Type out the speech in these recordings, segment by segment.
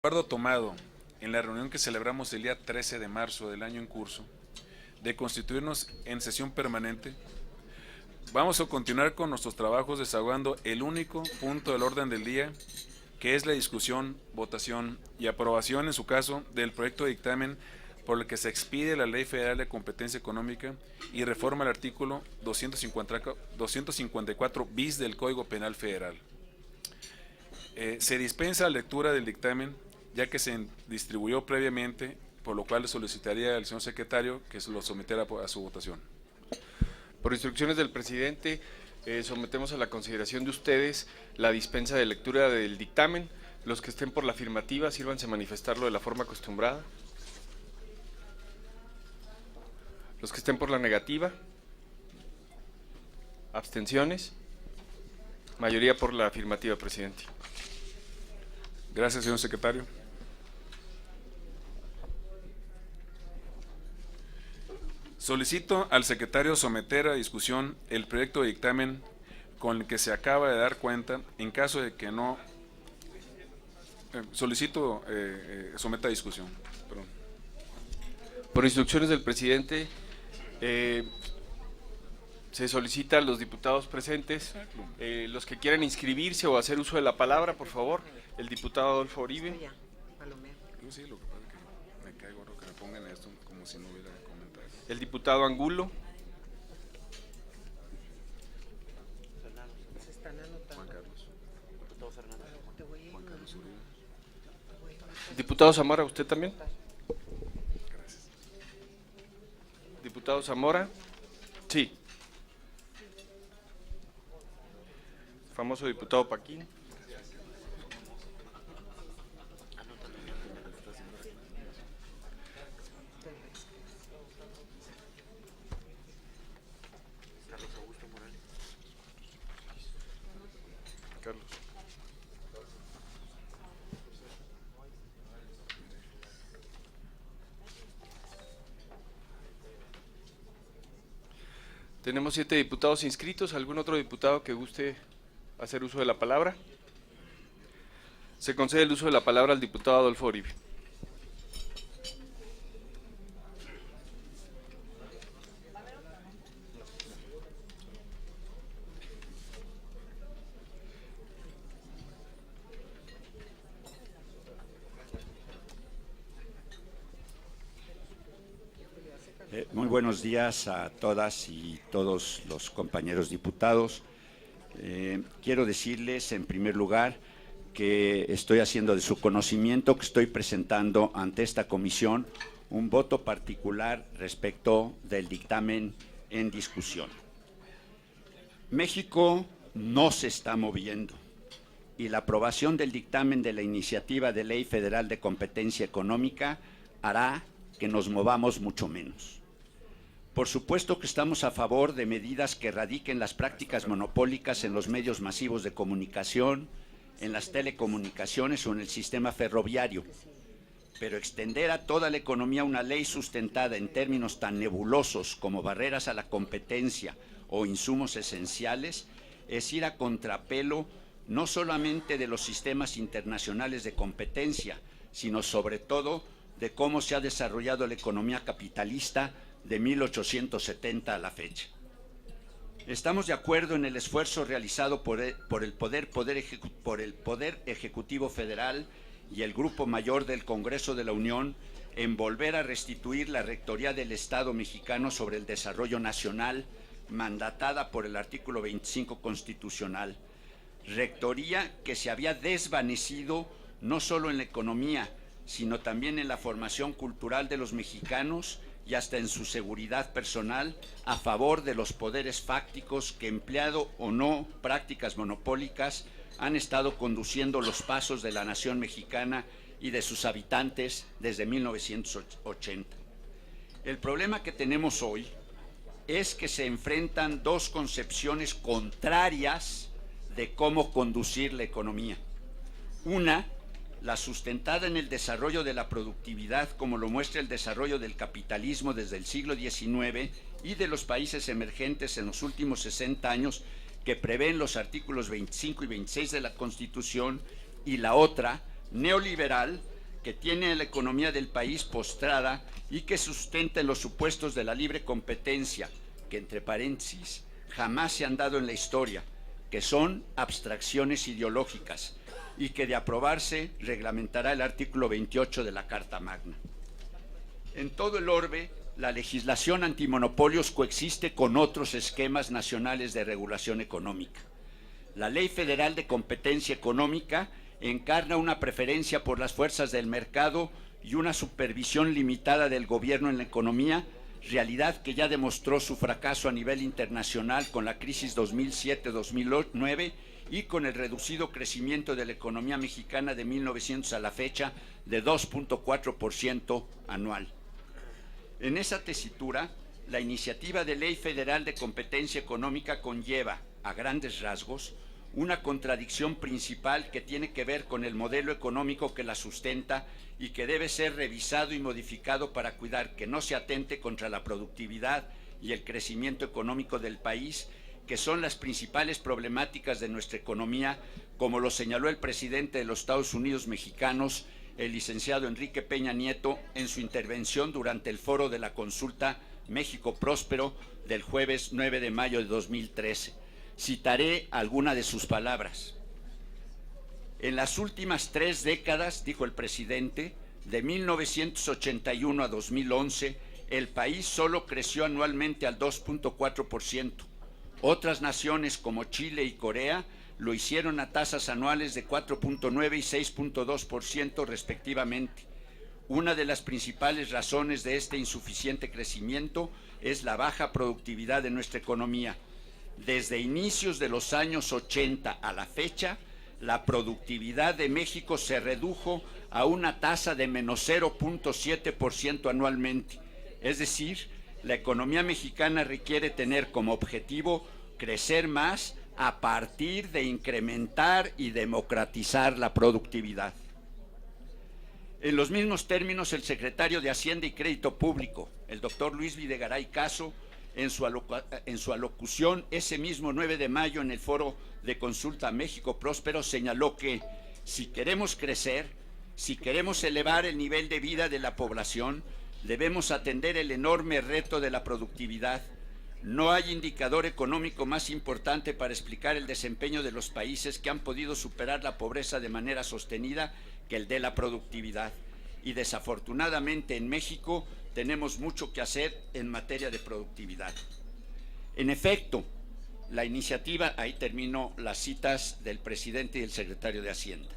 Acuerdo tomado en la reunión que celebramos el día 13 de marzo del año en curso de constituirnos en sesión permanente, vamos a continuar con nuestros trabajos desahogando el único punto del orden del día, que es la discusión, votación y aprobación, en su caso, del proyecto de dictamen por el que se expide la Ley Federal de Competencia Económica y reforma el artículo 254 bis del Código Penal Federal. Se dispensa la lectura del dictamen, ya que se distribuyó previamente, por lo cual le solicitaría al señor secretario que se lo sometiera a su votación. Por instrucciones del presidente, sometemos a la consideración de ustedes la dispensa de lectura del dictamen. Los que estén por la afirmativa, sírvanse a manifestarlo de la forma acostumbrada. Los que estén por la negativa, abstenciones. Mayoría por la afirmativa, presidente. Gracias, señor secretario. Solicito al secretario someter a discusión el proyecto de dictamen con el que se acaba de dar cuenta. En caso de que no, solicito someta a discusión. Perdón. Por instrucciones del presidente, se solicita a los diputados presentes, los que quieran inscribirse o hacer uso de la palabra, por favor. El diputado Adolfo Oribe. Yo sí, lo que pasa es que me caigo que me pongan esto como si no hubiera comentarios. El diputado Angulo. Juan Carlos. Juan Carlos Uribe. Diputado Zamora, ¿usted también? Gracias. Diputado Zamora. Sí. Famoso diputado Paquín. Carlos. Tenemos 7 diputados inscritos. ¿Algún otro diputado que guste hacer uso de la palabra? Se concede el uso de la palabra al diputado Adolfo Oribe. Muy buenos días a todas y todos los compañeros diputados. Quiero decirles, en primer lugar, que estoy haciendo de su conocimiento que estoy presentando ante esta comisión un voto particular respecto del dictamen en discusión. México no se está moviendo y la aprobación del dictamen de la Iniciativa de Ley Federal de Competencia Económica hará que nos movamos mucho menos. Por supuesto que estamos a favor de medidas que erradiquen las prácticas monopólicas en los medios masivos de comunicación, en las telecomunicaciones o en el sistema ferroviario, pero extender a toda la economía una ley sustentada en términos tan nebulosos como barreras a la competencia o insumos esenciales es ir a contrapelo no solamente de los sistemas internacionales de competencia, sino sobre todo de cómo se ha desarrollado la economía capitalista de 1870 a la fecha. Estamos de acuerdo en el esfuerzo realizado por el Poder Ejecutivo Federal y el Grupo Mayor del Congreso de la Unión en volver a restituir la Rectoría del Estado mexicano sobre el desarrollo nacional, mandatada por el artículo 25 constitucional. Rectoría que se había desvanecido no solo en la economía, sino también en la formación cultural de los mexicanos y hasta en su seguridad personal a favor de los poderes fácticos que, empleado o no prácticas monopólicas, han estado conduciendo los pasos de la nación mexicana y de sus habitantes desde 1980. El problema que tenemos hoy es que se enfrentan dos concepciones contrarias de cómo conducir la economía. Una, la sustentada en el desarrollo de la productividad, como lo muestra el desarrollo del capitalismo desde el siglo XIX y de los países emergentes en los últimos 60 años, que prevén los artículos 25 y 26 de la Constitución, y la otra, neoliberal, que tiene la economía del país postrada y que sustenta en los supuestos de la libre competencia, que entre paréntesis jamás se han dado en la historia, que son abstracciones ideológicas y que de aprobarse reglamentará el artículo 28 de la Carta Magna. En todo el orbe, la legislación antimonopolios coexiste con otros esquemas nacionales de regulación económica. La Ley Federal de Competencia Económica encarna una preferencia por las fuerzas del mercado y una supervisión limitada del gobierno en la economía, realidad que ya demostró su fracaso a nivel internacional con la crisis 2007-2009 y con el reducido crecimiento de la economía mexicana de 1900 a la fecha de 2.4% anual. En esa tesitura, la iniciativa de Ley Federal de Competencia Económica conlleva, a grandes rasgos, una contradicción principal que tiene que ver con el modelo económico que la sustenta y que debe ser revisado y modificado para cuidar que no se atente contra la productividad y el crecimiento económico del país, que son las principales problemáticas de nuestra economía, como lo señaló el presidente de los Estados Unidos mexicanos, el licenciado Enrique Peña Nieto, en su intervención durante el foro de la consulta México Próspero del jueves 9 de mayo de 2013. Citaré alguna de sus palabras. En las últimas 3 décadas, dijo el presidente, de 1981 a 2011, el país solo creció anualmente al 2.4%. Otras naciones como Chile y Corea lo hicieron a tasas anuales de 4.9 y 6.2% respectivamente. Una de las principales razones de este insuficiente crecimiento es la baja productividad de nuestra economía. Desde inicios de los años 80 a la fecha, la productividad de México se redujo a una tasa de menos 0.7% anualmente. Es decir, la economía mexicana requiere tener como objetivo crecer más a partir de incrementar y democratizar la productividad. En los mismos términos, el secretario de Hacienda y Crédito Público, el doctor Luis Videgaray Caso, en su alocución ese mismo 9 de mayo en el foro de consulta México Próspero, señaló que si queremos crecer, si queremos elevar el nivel de vida de la población, debemos atender el enorme reto de la productividad. No hay indicador económico más importante para explicar el desempeño de los países que han podido superar la pobreza de manera sostenida que el de la productividad. Y desafortunadamente en México tenemos mucho que hacer en materia de productividad. En efecto, la iniciativa, ahí termino las citas del presidente y del secretario de Hacienda.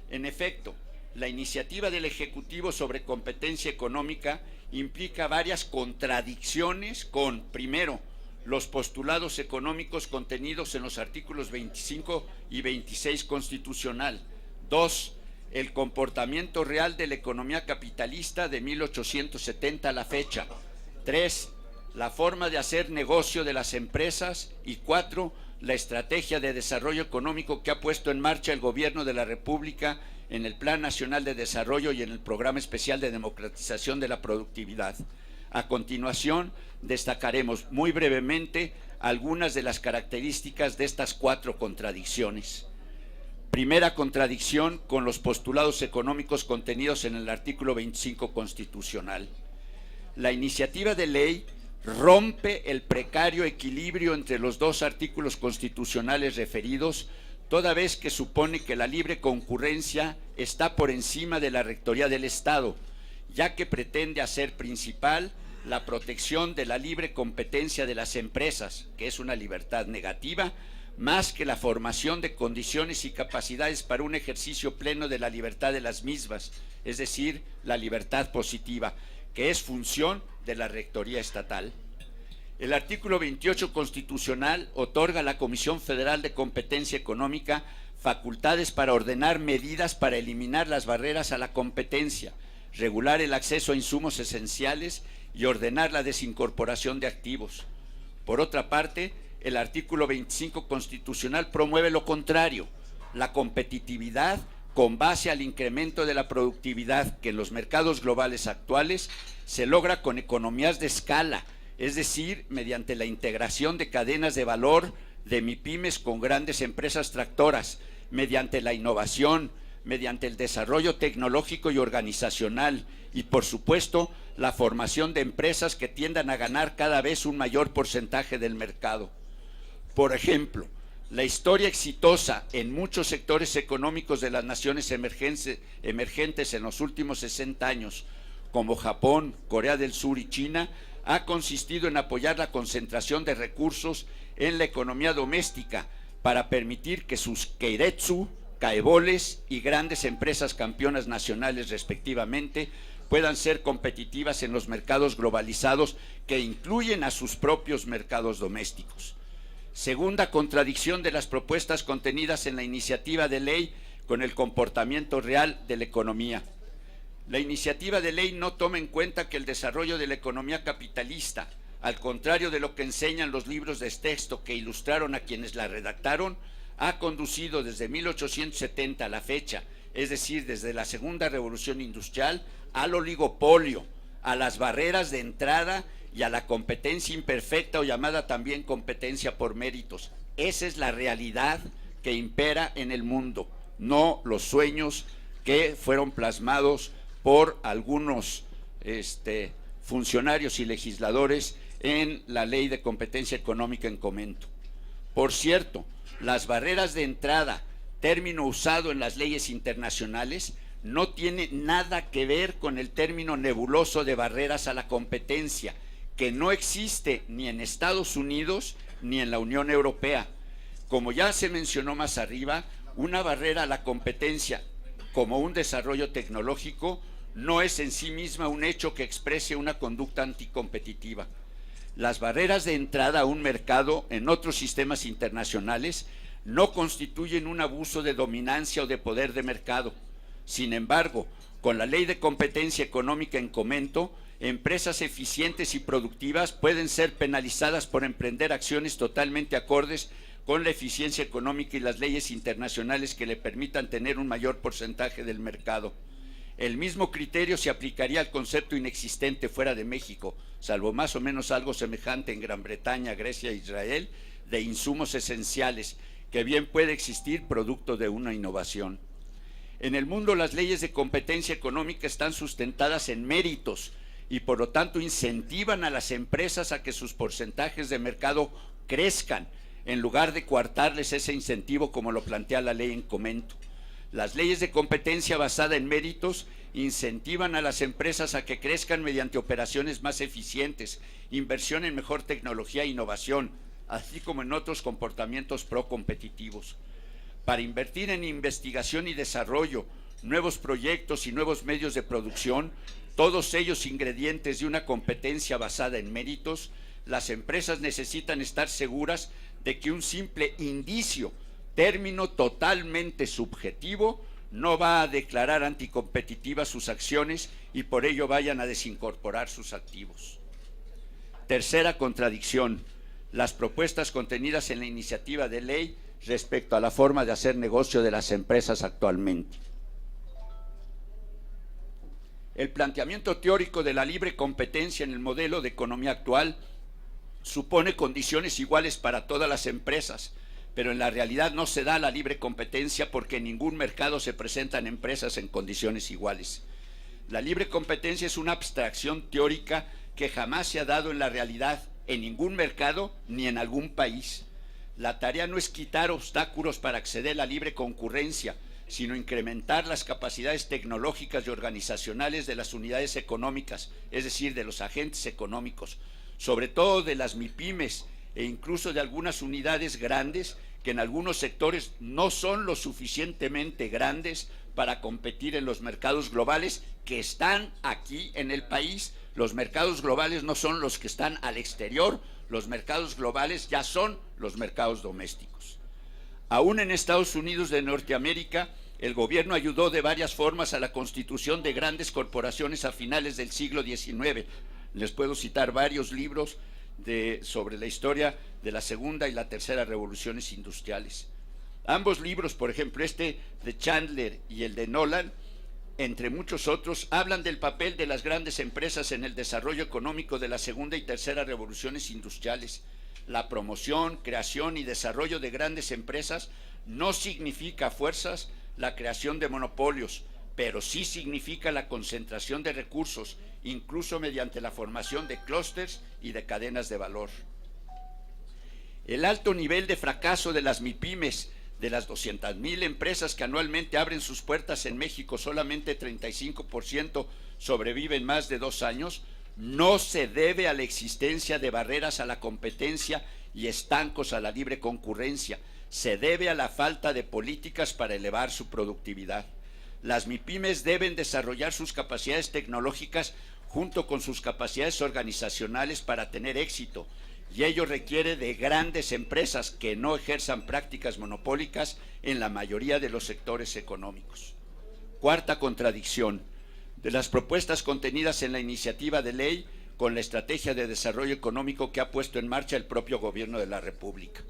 En efecto, la iniciativa del Ejecutivo sobre competencia económica implica varias contradicciones con, primero, los postulados económicos contenidos en los artículos 25 y 26 constitucional. 2. El comportamiento real de la economía capitalista de 1870 a la fecha. 3. La forma de hacer negocio de las empresas. Y 4. La estrategia de desarrollo económico que ha puesto en marcha el Gobierno de la República en el Plan Nacional de Desarrollo y en el Programa Especial de Democratización de la Productividad. A continuación, destacaremos muy brevemente algunas de las características de estas 4 contradicciones. Primera contradicción con los postulados económicos contenidos en el artículo 25 constitucional. La iniciativa de ley rompe el precario equilibrio entre los 2 artículos constitucionales referidos, toda vez que supone que la libre concurrencia está por encima de la rectoría del Estado, ya que pretende hacer principal la protección de la libre competencia de las empresas, que es una libertad negativa, más que la formación de condiciones y capacidades para un ejercicio pleno de la libertad de las mismas, es decir, la libertad positiva, que es función de la rectoría estatal. El artículo 28 constitucional otorga a la Comisión Federal de Competencia Económica facultades para ordenar medidas para eliminar las barreras a la competencia, regular el acceso a insumos esenciales y ordenar la desincorporación de activos. Por otra parte, el artículo 25 constitucional promueve lo contrario, la competitividad con base al incremento de la productividad que en los mercados globales actuales se logra con economías de escala, es decir, mediante la integración de cadenas de valor de MIPYMES con grandes empresas tractoras, mediante la innovación, mediante el desarrollo tecnológico y organizacional y, por supuesto, la formación de empresas que tiendan a ganar cada vez un mayor porcentaje del mercado. Por ejemplo, la historia exitosa en muchos sectores económicos de las naciones emergentes en los últimos 60 años, como Japón, Corea del Sur y China, ha consistido en apoyar la concentración de recursos en la economía doméstica para permitir que sus keiretsu, caeboles y grandes empresas campeonas nacionales respectivamente puedan ser competitivas en los mercados globalizados que incluyen a sus propios mercados domésticos. Segunda contradicción de las propuestas contenidas en la iniciativa de ley con el comportamiento real de la economía. La iniciativa de ley no toma en cuenta que el desarrollo de la economía capitalista, al contrario de lo que enseñan los libros de texto que ilustraron a quienes la redactaron, ha conducido desde 1870 a la fecha, es decir, desde la Segunda Revolución Industrial, al oligopolio, a las barreras de entrada y a la competencia imperfecta o llamada también competencia por méritos. Esa es la realidad que impera en el mundo, no los sueños que fueron plasmados por algunos funcionarios y legisladores en la Ley de Competencia Económica en comento. Por cierto, las barreras de entrada, término usado en las leyes internacionales, no tiene nada que ver con el término nebuloso de barreras a la competencia, que no existe ni en Estados Unidos ni en la Unión Europea. Como ya se mencionó más arriba, una barrera a la competencia, como un desarrollo tecnológico, no es en sí misma un hecho que exprese una conducta anticompetitiva. Las barreras de entrada a un mercado en otros sistemas internacionales no constituyen un abuso de dominancia o de poder de mercado. Sin embargo, con la Ley de Competencia Económica en comento, empresas eficientes y productivas pueden ser penalizadas por emprender acciones totalmente acordes con la eficiencia económica y las leyes internacionales que le permitan tener un mayor porcentaje del mercado. El mismo criterio se aplicaría al concepto inexistente fuera de México, salvo más o menos algo semejante en Gran Bretaña, Grecia e Israel, de insumos esenciales, que bien puede existir producto de una innovación. En el mundo, las leyes de competencia económica están sustentadas en méritos y por lo tanto incentivan a las empresas a que sus porcentajes de mercado crezcan, en lugar de coartarles ese incentivo como lo plantea la ley en comento. Las leyes de competencia basada en méritos incentivan a las empresas a que crezcan mediante operaciones más eficientes, inversión en mejor tecnología e innovación, así como en otros comportamientos procompetitivos. Para invertir en investigación y desarrollo, nuevos proyectos y nuevos medios de producción, todos ellos ingredientes de una competencia basada en méritos, las empresas necesitan estar seguras de que un simple indicio, término totalmente subjetivo, no va a declarar anticompetitivas sus acciones y por ello vayan a desincorporar sus activos. Tercera contradicción: las propuestas contenidas en la iniciativa de ley respecto a la forma de hacer negocio de las empresas actualmente. El planteamiento teórico de la libre competencia en el modelo de economía actual supone condiciones iguales para todas las empresas, pero en la realidad no se da la libre competencia porque en ningún mercado se presentan empresas en condiciones iguales. La libre competencia es una abstracción teórica que jamás se ha dado en la realidad, en ningún mercado ni en algún país. La tarea no es quitar obstáculos para acceder a la libre concurrencia, sino incrementar las capacidades tecnológicas y organizacionales de las unidades económicas, es decir, de los agentes económicos, sobre todo de las MIPYMES e incluso de algunas unidades grandes que en algunos sectores no son lo suficientemente grandes para competir en los mercados globales que están aquí en el país. Los mercados globales no son los que están al exterior, los mercados globales ya son los mercados domésticos. Aún en Estados Unidos de Norteamérica, el gobierno ayudó de varias formas a la constitución de grandes corporaciones a finales del siglo XIX. Les puedo citar varios libros sobre la historia de la segunda y la tercera revoluciones industriales. Ambos libros, por ejemplo, este de Chandler y el de Nolan, entre muchos otros, hablan del papel de las grandes empresas en el desarrollo económico de la segunda y tercera revoluciones industriales. La promoción, creación y desarrollo de grandes empresas no significa a fuerzas la creación de monopolios, pero sí significa la concentración de recursos, incluso mediante la formación de clústeres y de cadenas de valor. El alto nivel de fracaso de las MIPYMES, de las 200,000 empresas que anualmente abren sus puertas en México, solamente 35% sobreviven más de 2 años, no se debe a la existencia de barreras a la competencia y estancos a la libre concurrencia, se debe a la falta de políticas para elevar su productividad. Las MIPYMES deben desarrollar sus capacidades tecnológicas junto con sus capacidades organizacionales para tener éxito, y ello requiere de grandes empresas que no ejerzan prácticas monopólicas en la mayoría de los sectores económicos. Cuarta contradicción: de las propuestas contenidas en la iniciativa de ley con la estrategia de desarrollo económico que ha puesto en marcha el propio Gobierno de la República.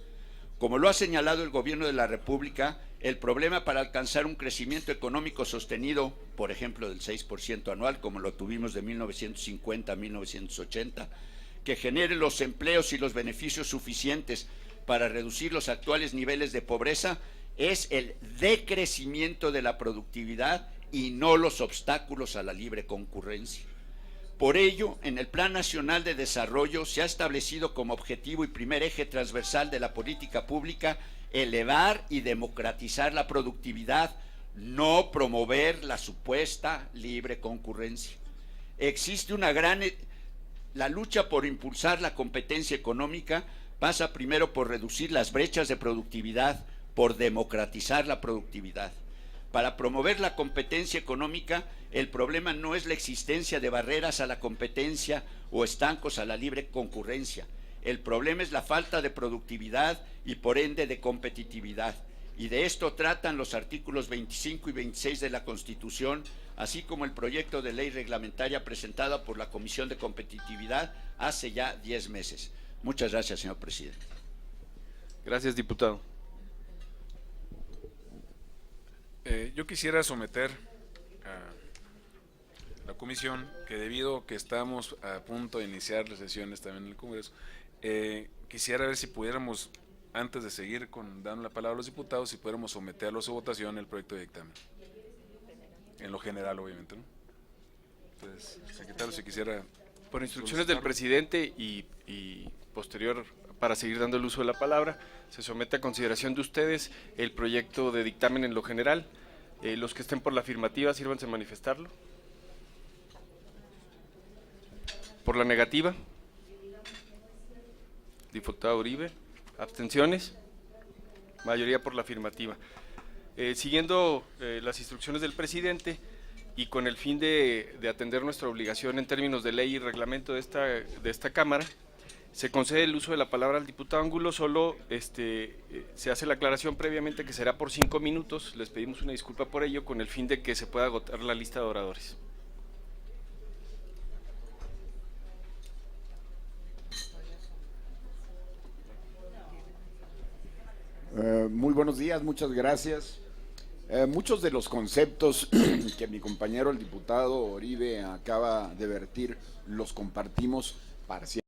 Como lo ha señalado el Gobierno de la República, el problema para alcanzar un crecimiento económico sostenido, por ejemplo, del 6% anual, como lo tuvimos de 1950 a 1980, que genere los empleos y los beneficios suficientes para reducir los actuales niveles de pobreza, es el decrecimiento de la productividad y no los obstáculos a la libre concurrencia. Por ello, en el Plan Nacional de Desarrollo se ha establecido como objetivo y primer eje transversal de la política pública elevar y democratizar la productividad, no promover la supuesta libre concurrencia. Existe la lucha por impulsar la competencia económica pasa primero por reducir las brechas de productividad, por democratizar la productividad. Para promover la competencia económica, el problema no es la existencia de barreras a la competencia o estancos a la libre concurrencia. El problema es la falta de productividad y por ende de competitividad. Y de esto tratan los artículos 25 y 26 de la Constitución, así como el proyecto de ley reglamentaria presentada por la Comisión de Competitividad hace ya 10 meses. Muchas gracias, señor presidente. Gracias, diputado. Yo quisiera someter a la comisión que, debido a que estamos a punto de iniciar las sesiones también en el Congreso, quisiera ver si pudiéramos, antes de seguir dando la palabra a los diputados, si pudiéramos someterlo a su votación el proyecto de dictamen. En lo general, obviamente, ¿no? Entonces, secretario, si quisiera... Por instrucciones del presidente y posterior, para seguir dando el uso de la palabra, se somete a consideración de ustedes el proyecto de dictamen en lo general. Los que estén por la afirmativa, sírvanse a manifestarlo. Por la negativa, diputado Uribe. ¿Abstenciones? Mayoría por la afirmativa. Siguiendo las instrucciones del presidente y con el fin de atender nuestra obligación en términos de ley y reglamento de esta Cámara, se concede el uso de la palabra al diputado Angulo. Solo se hace la aclaración previamente que será por 5 minutos. Les pedimos una disculpa por ello, con el fin de que se pueda agotar la lista de oradores. Muy buenos días, muchas gracias. Muchos de los conceptos que mi compañero el diputado Uribe acaba de vertir los compartimos parcialmente.